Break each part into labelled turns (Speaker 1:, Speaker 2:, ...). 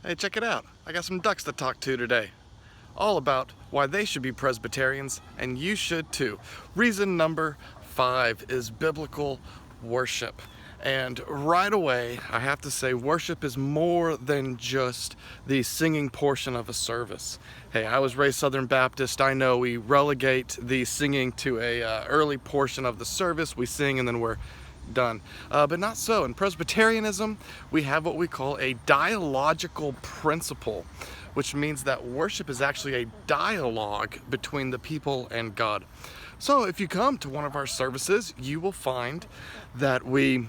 Speaker 1: Hey, check it out. I got some ducks to talk to today. All about why they should be Presbyterians, and you should too. Reason number 5 is biblical worship. And right away, I have to say, worship is more than just the singing portion of a service. Hey, I was raised Southern Baptist. I know we relegate the singing to a early portion of the service. We sing and then we're done. But not so. In Presbyterianism, we have what we call a dialogical principle, which means that worship is actually a dialogue between the people and God. So if you come to one of our services, you will find that we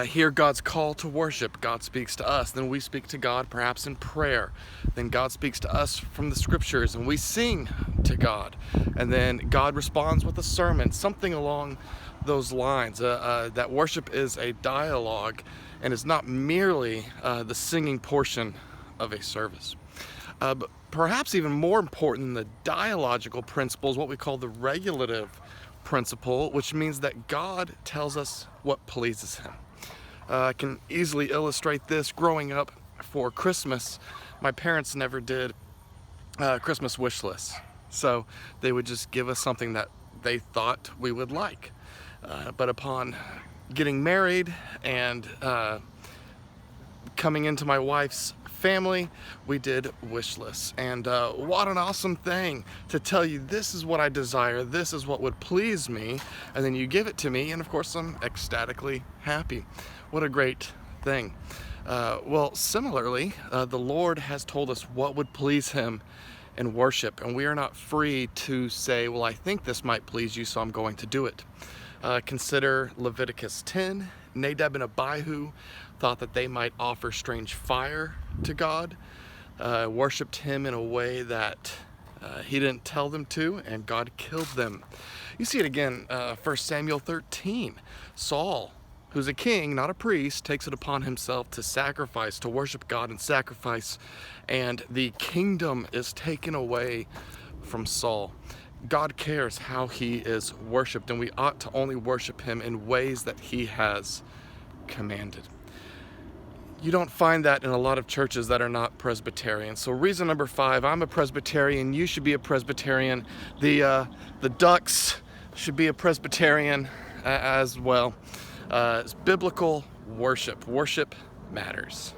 Speaker 1: hear God's call to worship. God speaks to us, then we speak to God perhaps in prayer. Then God speaks to us from the scriptures and we sing to God. And then God responds with a sermon, something along those lines. That worship is a dialogue and is not merely the singing portion of a service. But perhaps even more important than the dialogical principle is what we call the regulative principle, which means that God tells us what pleases Him. I can easily illustrate this. Growing up for Christmas, my parents never did Christmas wish lists. So they would just give us something that they thought we would like. But upon getting married and coming into my wife's family, we did wish lists. And what an awesome thing to tell you, this is what I desire, this is what would please me, and then you give it to me, and of course I'm ecstatically happy. What a great thing. Well, similarly, the Lord has told us what would please Him in worship, and we are not free to say, well, I think this might please you, so I'm going to do it. Consider Leviticus 10. Nadab and Abihu thought that they might offer strange fire to God, worshipped Him in a way that He didn't tell them to, and God killed them. You see it again, 1 Samuel 13. Saul, who's a king, not a priest, takes it upon himself to sacrifice, to worship God and sacrifice, and the kingdom is taken away from Saul. God cares how He is worshipped, and we ought to only worship Him in ways that He has commanded. You don't find that in a lot of churches that are not Presbyterian. So reason number 5, I'm a Presbyterian, you should be a Presbyterian. The ducks should be a Presbyterian as well. It's biblical worship. Worship matters.